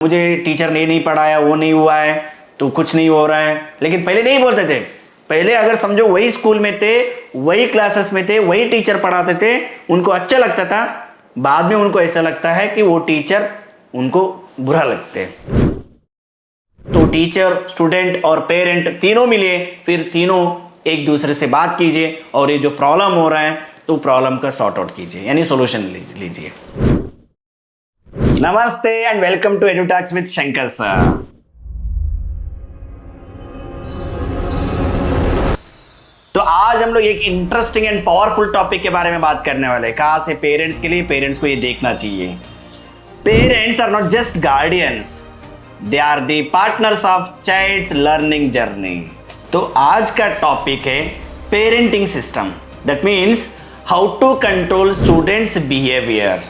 मुझे टीचर ने नहीं पढ़ाया, वो नहीं हुआ है, तो कुछ नहीं हो रहा है। लेकिन पहले नहीं बोलते थे। पहले अगर समझो वही स्कूल में थे, वही क्लासेस में थे, वही टीचर पढ़ाते थे, उनको अच्छा लगता था। बाद में उनको ऐसा लगता है कि वो टीचर उनको बुरा लगते हैं। तो टीचर, स्टूडेंट और पेरेंट तीनों मिलिए, फिर तीनों एक दूसरे से बात कीजिए और ये जो प्रॉब्लम हो रहा है तो प्रॉब्लम का सॉर्ट आउट कीजिए, यानी सॉल्यूशन लीजिए। नमस्ते and welcome to Edutalks with Shankar sir. तो आज हम लोग एक इंटरेस्टिंग एंड पावरफुल टॉपिक के बारे में बात करने वाले हैं। कहां से? पेरेंट्स के लिए। पेरेंट्स को ये देखना चाहिए, parents are not just guardians, they are the partners of child's learning journey. तो आज का टॉपिक है parenting system. That means how to control students behaviour.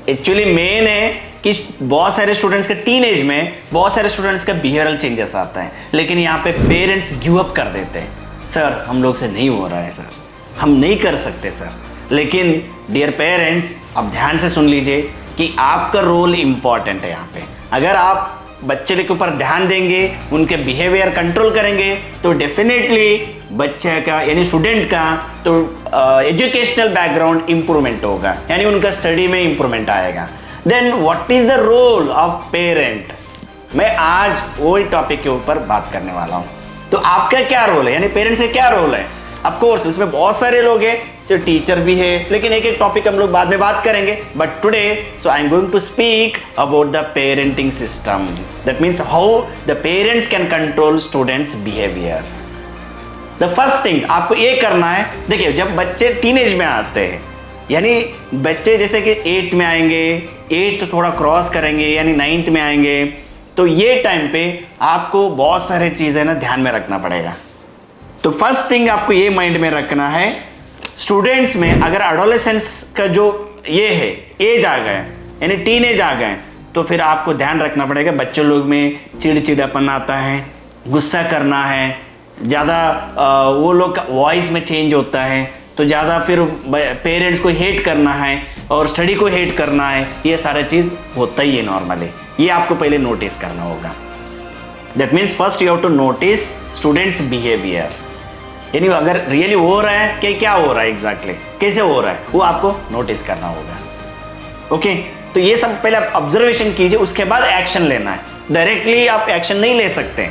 Actually main है कि बहुत सारे स्टूडेंट्स के टीनेज में बहुत सारे स्टूडेंट्स का बिहेवियरल चेंजेस आता है, लेकिन यहाँ पे पेरेंट्स गिव अप कर देते हैं। सर हम लोग से नहीं हो रहा है, सर हम नहीं कर सकते सर। लेकिन डियर पेरेंट्स, अब ध्यान से सुन लीजिए कि आपका रोल इंपॉर्टेंट है यहाँ पे। अगर आप बच्चे के ऊपर ध्यान देंगे, उनके बिहेवियर कंट्रोल करेंगे, तो डेफिनेटली बच्चे का यानी स्टूडेंट का तो एजुकेशनल बैकग्राउंड इंप्रूवमेंट होगा, यानी उनका स्टडी में इंप्रूवमेंट आएगा। Then what is the role of parent? मैं आज वही टॉपिक के ऊपर बात करने वाला हूँ। तो आपका क्या रोल है, यानी पेरेंट्स का क्या रोल है? ऑफ कोर्स उसमें बहुत सारे लोग हैं, जो टीचर भी है, लेकिन एक एक टॉपिक हम लोग बाद में बात करेंगे। But today so I am going to speak about the parenting system. That means how the parents can control students behaviour. The first thing आपको ये करना है, देखिए जब बच्चे टीनेज में आते हैं, यानी बच्चे जैसे कि 8 में आएंगे, 8 थोड़ा क्रॉस करेंगे यानी 9th में आएंगे, तो ये टाइम पे आपको बहुत सारे चीज़ें ना ध्यान में रखना पड़ेगा। तो फर्स्ट थिंग आपको ये माइंड में रखना है, स्टूडेंट्स में अगर एडोलेसेंस का जो ये है एज आ गए, यानी टीनेज आ गए, तो फिर आपको ध्यान रखना पड़ेगा। बच्चों लोग में चिड़चिड़ापन आता है, गुस्सा करना है, ज़्यादा वो लोग का वॉइस में चेंज होता है, तो ज़्यादा फिर पेरेंट्स को हेट करना है और स्टडी को हेट करना है, ये सारा चीज़ होता ही है नॉर्मली। ये आपको पहले नोटिस करना होगा। That means first you have to notice students behaviour, यानी अगर रियली हो रहा है कि क्या हो रहा है एग्जैक्टली, कैसे हो रहा है, वो आपको नोटिस करना होगा। ओके, तो ये सब पहले आप ऑब्जर्वेशन कीजिए, उसके बाद एक्शन लेना है। डायरेक्टली आप एक्शन नहीं ले सकते।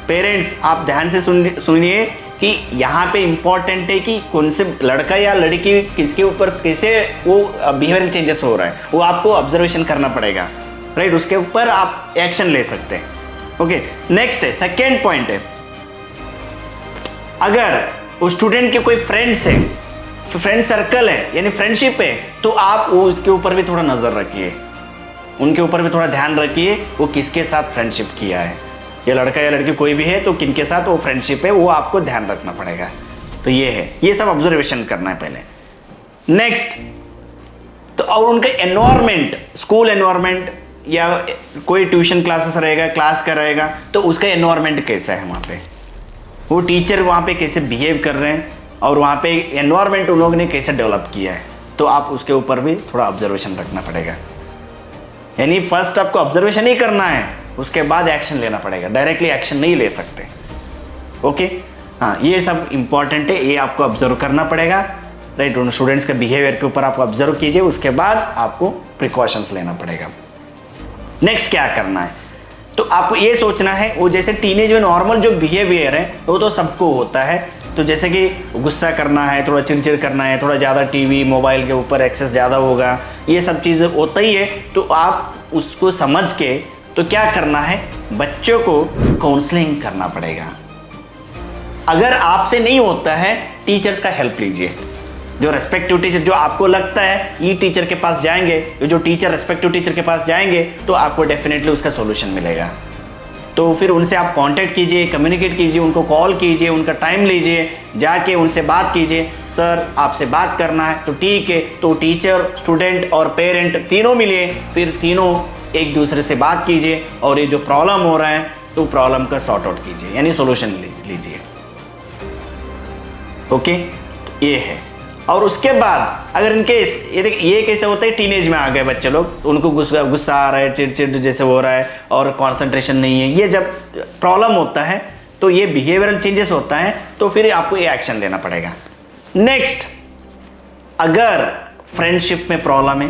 पेरेंट्स आप ध्यान से सुनिए कि यहाँ पे इंपॉर्टेंट है कि कौन से लड़का या लड़की किसके ऊपर कैसे वो बिहेवियरल चेंजेस हो रहा है, वो आपको ऑब्जर्वेशन करना पड़ेगा, राइट? उसके ऊपर आप एक्शन ले सकते हैं। ओके, नेक्स्ट है सेकेंड पॉइंट है, अगर वो स्टूडेंट के कोई फ्रेंड्स है, फ्रेंड सर्कल है यानी फ्रेंडशिप है, तो आप वो उसके ऊपर भी थोड़ा नज़र रखिए, उनके ऊपर भी थोड़ा ध्यान रखिए, वो किसके साथ फ्रेंडशिप किया है, या लड़का या लड़की कोई भी है तो किनके साथ वो फ्रेंडशिप है, वो आपको ध्यान रखना पड़ेगा। तो ये है, ये सब ऑब्जर्वेशन करना है पहले। नेक्स्ट, तो और उनका एनवायरमेंट, स्कूल एनवायरमेंट या कोई ट्यूशन क्लासेस रहेगा, क्लास का रहेगा, तो उसका एनवायरमेंट कैसा है वहाँ पे, वो टीचर वहाँ पे कैसे बिहेव कर रहे हैं, और वहाँ पे एनवायरमेंट उन लोगों ने कैसे डेवलप किया है, तो आप उसके ऊपर भी थोड़ा ऑब्जर्वेशन रखना पड़ेगा। यानी फर्स्ट आपको ऑब्जर्वेशन ही करना है, उसके बाद एक्शन लेना पड़ेगा, डायरेक्टली एक्शन नहीं ले सकते। ओके, हाँ, ये सब इंपॉर्टेंट है, ये आपको ऑब्जर्व करना पड़ेगा, राइट? उन स्टूडेंट्स के बिहेवियर के ऊपर आप ऑब्जर्व कीजिए, उसके बाद आपको प्रिकॉशंस लेना पड़ेगा। नेक्स्ट क्या करना है, तो आपको ये सोचना है, वो जैसे टीनेज में नॉर्मल जो बिहेवियर है वो तो सबको होता है। तो जैसे कि गुस्सा करना है, थोड़ा चिड़चिड़ करना है, थोड़ा ज़्यादा टीवी मोबाइल के ऊपर एक्सेस ज़्यादा होगा, ये सब चीज़ें होता ही है। तो आप उसको समझ के तो क्या करना है, बच्चों को काउंसलिंग करना पड़ेगा। अगर आपसे नहीं होता है, टीचर्स का हेल्प लीजिए। जो रेस्पेक्टिव टीचर, जो आपको लगता है ये टीचर के पास जाएंगे, जो टीचर रेस्पेक्टिव टीचर के पास जाएंगे, तो आपको डेफिनेटली उसका सॉल्यूशन मिलेगा। तो फिर उनसे आप कांटेक्ट कीजिए, कम्युनिकेट कीजिए, उनको कॉल कीजिए, उनका टाइम लीजिए, जाके उनसे बात कीजिए, सर आपसे बात करना है, तो ठीक है। तो टीचर, स्टूडेंट और पेरेंट तीनों मिलिए, फिर तीनों एक दूसरे से बात कीजिए, और ये जो प्रॉब्लम हो रहा है तो प्रॉब्लम का सॉर्ट आउट कीजिए, यानी सॉल्यूशन लीजिए। ओके, ये है। और उसके बाद अगर इनके ये कैसे होता है, टीनेज में आ गए बच्चे लोग, उनको गुस्सा आ रहा है, चिड़चिड़ जैसे हो रहा है और कंसंट्रेशन नहीं है, ये जब प्रॉब्लम होता है तो ये बिहेवियरल चेंजेस होता है, तो फिर आपको ये एक्शन लेना पड़ेगा। नेक्स्ट, अगर फ्रेंडशिप में प्रॉब्लम है,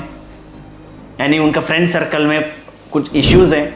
यानी उनका फ्रेंड सर्कल में कुछ इश्यूज हैं,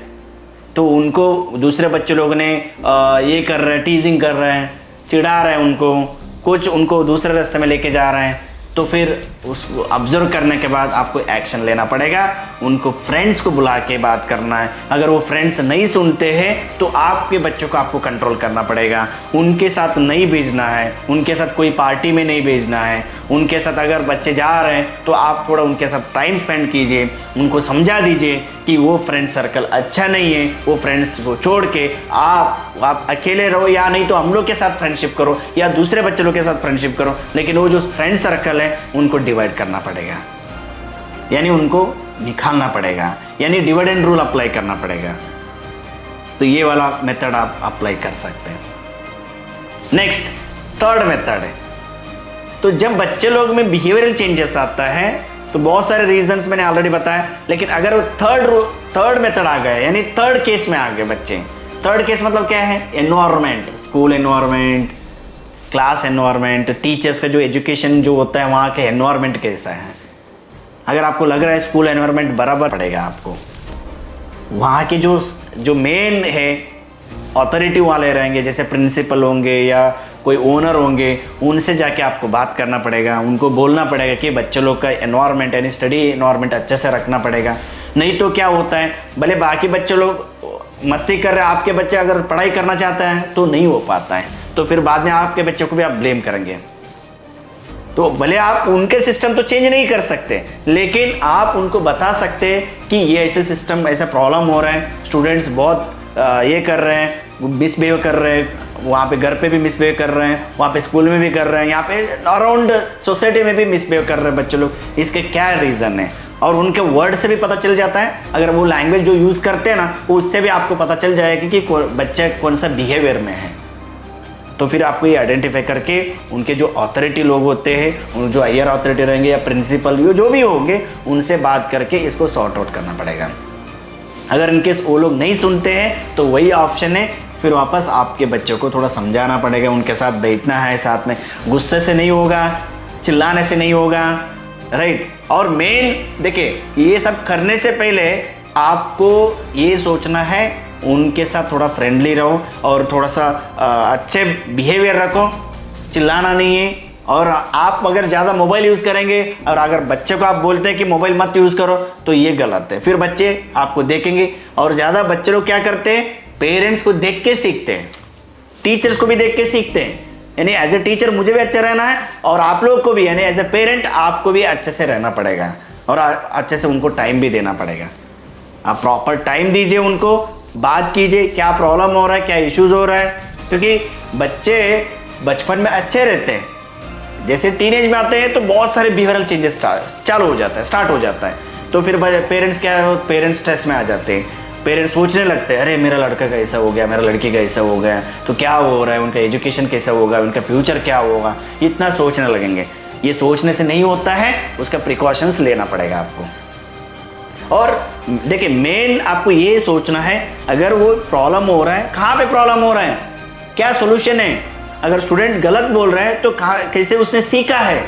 तो उनको दूसरे बच्चे लोग ने ये कर रहे हैं, टीजिंग कर रहे हैं, चिढ़ा रहे हैं उनको, कुछ उनको दूसरे रास्ते में लेके जा रहे हैं, तो फिर उसको ऑब्जर्व करने के बाद आपको एक्शन लेना पड़ेगा। उनको फ्रेंड्स को बुला के बात करना है। अगर वो फ्रेंड्स नहीं सुनते हैं तो आपके बच्चों को आपको कंट्रोल करना पड़ेगा। उनके साथ नहीं भेजना है, उनके साथ कोई पार्टी में नहीं भेजना है। उनके साथ अगर बच्चे जा रहे हैं तो आप थोड़ा उनके साथ टाइम स्पेंड कीजिए, उनको समझा दीजिए कि वो फ्रेंड सर्कल अच्छा नहीं है, वो फ्रेंड्स को छोड़ के आप अकेले रहो, या नहीं तो हम लोग के साथ फ्रेंडशिप करो या दूसरे बच्चे लोग के साथ फ्रेंडशिप करो, लेकिन वो जो फ्रेंड सर्कल है उनको डिवाइड करना पड़ेगा, यानी उनको निकालना पड़ेगा, यानी डिवाइड रूल अप्लाई करना पड़ेगा। तो ये वाला मेथड आप अप्लाई कर सकते हैं। नेक्स्ट, थर्ड मेथड है, तो जब बच्चे लोग में बिहेवियरल चेंजेस आता है तो बहुत सारे रीजंस मैंने ऑलरेडी बताया, लेकिन अगर वो थर्ड मेथड आ गए, यानी थर्ड केस में आ गए बच्चे। थर्ड केस मतलब क्या है? Environment, school environment, class environment, teachers का जो एजुकेशन जो होता है वहाँ के एनवायरनमेंट कैसा है। अगर आपको लग रहा है स्कूल एनवायरनमेंट बराबर पड़ेगा आपको, वहाँ के जो मेन है अथॉरिटी वाले रहेंगे, जैसे प्रिंसिपल होंगे या कोई ओनर होंगे, उनसे जाके आपको बात करना पड़ेगा, उनको बोलना पड़ेगा कि बच्चे लोग का एनवायरनमेंट यानी स्टडी एनवायरनमेंट अच्छे से रखना पड़ेगा। नहीं तो क्या होता है, भले बाकी बच्चे लोग मस्ती कर रहे हैं, आपके बच्चे अगर पढ़ाई करना चाहते हैं तो नहीं हो पाता है, तो फिर बाद में आपके बच्चों को भी आप ब्लेम करेंगे। तो भले आप उनके सिस्टम तो चेंज नहीं कर सकते, लेकिन आप उनको बता सकते हैं कि ये ऐसे सिस्टम, ऐसा प्रॉब्लम हो रहा है, स्टूडेंट्स बहुत ये कर रहे हैं, मिसबिहेव कर रहे हैं, वहाँ पे घर पे भी मिसबिहेव कर रहे हैं, वहाँ पे स्कूल में भी कर रहे हैं, यहाँ पे अराउंड सोसाइटी में भी मिसबिहेव कर रहे हैं बच्चे लोग, इसके क्या रीज़न है। और उनके वर्ड से भी पता चल जाता है, अगर वो लैंग्वेज जो यूज़ करते हैं ना, उससे भी आपको पता चल जाएगा कि बच्चा कौन सा बिहेवियर में है। तो फिर आपको ये आइडेंटिफाई करके उनके जो अथॉरिटी लोग होते हैं, उन जो हायर अथॉरिटी रहेंगे या प्रिंसिपल जो भी होंगे, उनसे बात करके इसको सॉर्ट आउट करना पड़ेगा। अगर इनकेस वो लोग नहीं सुनते हैं तो वही ऑप्शन है, फिर वापस आपके बच्चों को थोड़ा समझाना पड़ेगा, उनके साथ बैठना है, साथ में गुस्से से नहीं होगा, चिल्लाने से नहीं होगा, राइट। और मेन देखिए, ये सब करने से पहले आपको ये सोचना है, उनके साथ थोड़ा फ्रेंडली रहो और थोड़ा सा अच्छे बिहेवियर रखो, चिल्लाना नहीं है। और आप अगर ज़्यादा मोबाइल यूज़ करेंगे और अगर बच्चे को आप बोलते हैं कि मोबाइल मत यूज़ करो, तो ये गलत है, फिर बच्चे आपको देखेंगे। और ज़्यादा बच्चे लोग क्या करते हैं, पेरेंट्स को देख के सीखते हैं, टीचर्स को भी देख के सीखते हैं, यानी एज ए टीचर मुझे भी अच्छा रहना है और आप लोग को भी, यानी एज ए पेरेंट आपको भी अच्छे से रहना पड़ेगा और अच्छे से उनको टाइम भी देना पड़ेगा। आप प्रॉपर टाइम दीजिए, उनको बात कीजिए, क्या प्रॉब्लम हो रहा है, क्या इश्यूज़ हो रहा है, क्योंकि बच्चे बचपन में अच्छे रहते हैं, जैसे टीनेज में आते हैं तो बहुत सारे बिहेवियरल चेंजेस चालू हो जाता है, स्टार्ट हो जाता है। तो फिर पेरेंट्स क्या है, पेरेंट्स स्ट्रेस में आ जाते हैं, पेरेंट्स सोचने लगते हैं, अरे मेरा लड़का का ऐसा हो गया, मेरा लड़की का ऐसा हो गया, तो क्या हो रहा है, उनका एजुकेशन कैसा होगा, उनका फ्यूचर क्या होगा, इतना सोचने लगेंगे। ये सोचने से नहीं होता है, उसका प्रिकॉशंस लेना पड़ेगा आपको। और देखिए, मेन आपको ये सोचना है, अगर वो प्रॉब्लम हो रहा है, कहाँ पे प्रॉब्लम हो रहा है, क्या सोल्यूशन है। अगर स्टूडेंट गलत बोल रहे हैं तो कैसे उसने सीखा है,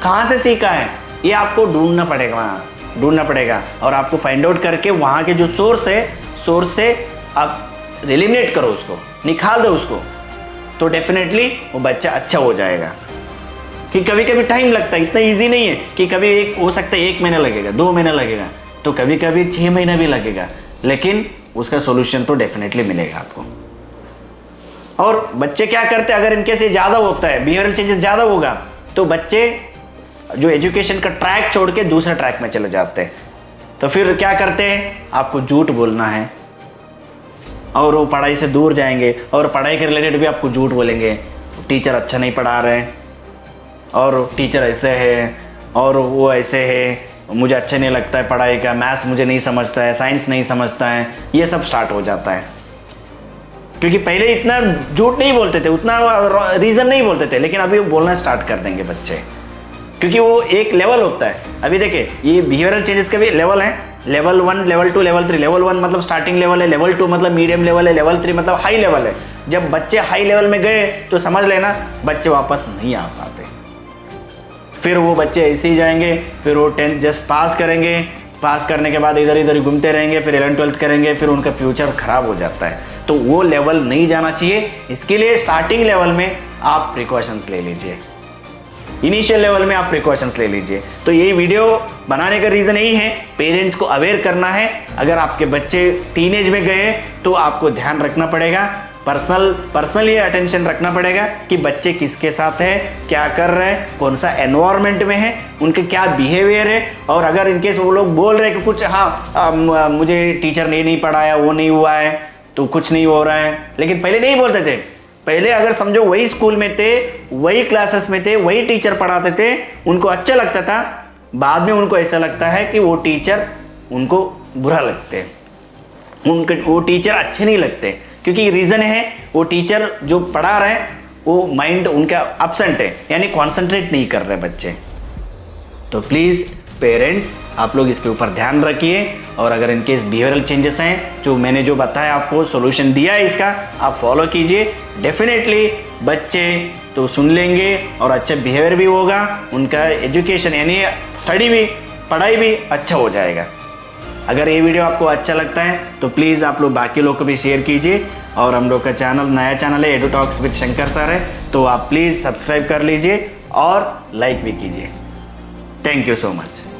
कहाँ से सीखा है, ये आपको ढूंढना पड़ेगा और आपको फाइंड आउट करके वहाँ के जो सोर्स से आप एलिमिनेट करो, उसको निकाल दो उसको, तो डेफिनेटली वो बच्चा अच्छा हो जाएगा। कि कभी कभी टाइम लगता है, इतना ईजी नहीं है कि कभी हो सकता है 1 महीना लगेगा, 2 महीना लगेगा, तो कभी कभी 6 महीना भी लगेगा, लेकिन उसका सोल्यूशन तो डेफिनेटली मिलेगा आपको। और बच्चे क्या करते हैं, अगर इनके से ज़्यादा होता है, बिहेवियरल चेंजेस ज़्यादा होगा, तो बच्चे जो एजुकेशन का ट्रैक छोड़ के दूसरे ट्रैक में चले जाते हैं। तो फिर क्या करते हैं, आपको झूठ बोलना है और वो पढ़ाई से दूर जाएंगे, और पढ़ाई के रिलेटेड भी आपको झूठ बोलेंगे, टीचर अच्छा नहीं पढ़ा रहे हैं, और टीचर ऐसे है और वो ऐसे है, मुझे अच्छा नहीं लगता है पढ़ाई का, मैथ्स मुझे नहीं समझता है, साइंस नहीं समझता है, ये सब स्टार्ट हो जाता है। क्योंकि पहले इतना झूठ नहीं बोलते थे, उतना रीज़न नहीं बोलते थे, लेकिन अभी बोलना स्टार्ट कर देंगे बच्चे। क्योंकि वो एक लेवल होता है। अभी देखिए ये बिहेवियरल चेंजेस के भी लेवल हैं, लेवल 1, लेवल 2, लेवल 3। लेवल 1 मतलब स्टार्टिंग लेवल है, लेवल 2 मतलब मीडियम लेवल है, लेवल 3 मतलब हाई लेवल है। जब बच्चे हाई लेवल में गए तो समझ लेना बच्चे वापस नहीं आ पाते, फिर वो बच्चे ऐसे ही जाएंगे, फिर वो 10th जस्ट पास करेंगे, पास करने के बाद इधर इधर घूमते रहेंगे, फिर 11th 12th करेंगे, फिर उनका फ्यूचर खराब हो जाता है। तो वो लेवल नहीं जाना चाहिए। इसके लिए स्टार्टिंग लेवल में आप प्रिकॉशंस ले लीजिए, इनिशियल लेवल में आप प्रिकॉशंस ले लीजिए। तो ये वीडियो बनाने का रीज़न यही है, पेरेंट्स को अवेयर करना है। अगर आपके बच्चे टीनेज में गए तो आपको ध्यान रखना पड़ेगा, पर्सनली अटेंशन रखना पड़ेगा कि बच्चे किसके साथ है, क्या कर रहे हैं, कौन सा एनवायरनमेंट में है, उनके क्या बिहेवियर है। और अगर इनकेस वो लोग बोल रहे हैं कि कुछ मुझे टीचर ने नहीं पढ़ाया, वो नहीं हुआ है, तो कुछ नहीं हो रहा है, लेकिन पहले नहीं बोलते थे। पहले अगर समझो वही स्कूल में थे, वही क्लासेस में थे, वही टीचर पढ़ाते थे, उनको अच्छा लगता था, बाद में उनको ऐसा लगता है कि वो टीचर उनको बुरा लगते हैं, उनके वो टीचर अच्छे नहीं लगते। क्योंकि रीज़न है वो टीचर जो पढ़ा रहे हैं वो माइंड उनका एब्सेंट है, यानी कॉन्सेंट्रेट नहीं कर रहे बच्चे। तो प्लीज़ पेरेंट्स आप लोग इसके ऊपर ध्यान रखिए। और अगर इनके बिहेवियरल चेंजेस हैं जो मैंने जो बताया, आपको सॉल्यूशन दिया है इसका, आप फॉलो कीजिए। डेफिनेटली बच्चे तो सुन लेंगे और अच्छा बिहेवियर भी होगा, उनका एजुकेशन यानी स्टडी भी, पढ़ाई भी अच्छा हो जाएगा। अगर ये वीडियो आपको अच्छा लगता है तो प्लीज़ आप लोग बाकी लोग को भी शेयर कीजिए। और हम लोग का चैनल, नया चैनल है edu talks with Shankar sir है, तो आप प्लीज़ सब्सक्राइब कर लीजिए और लाइक भी कीजिए। Thank you so much.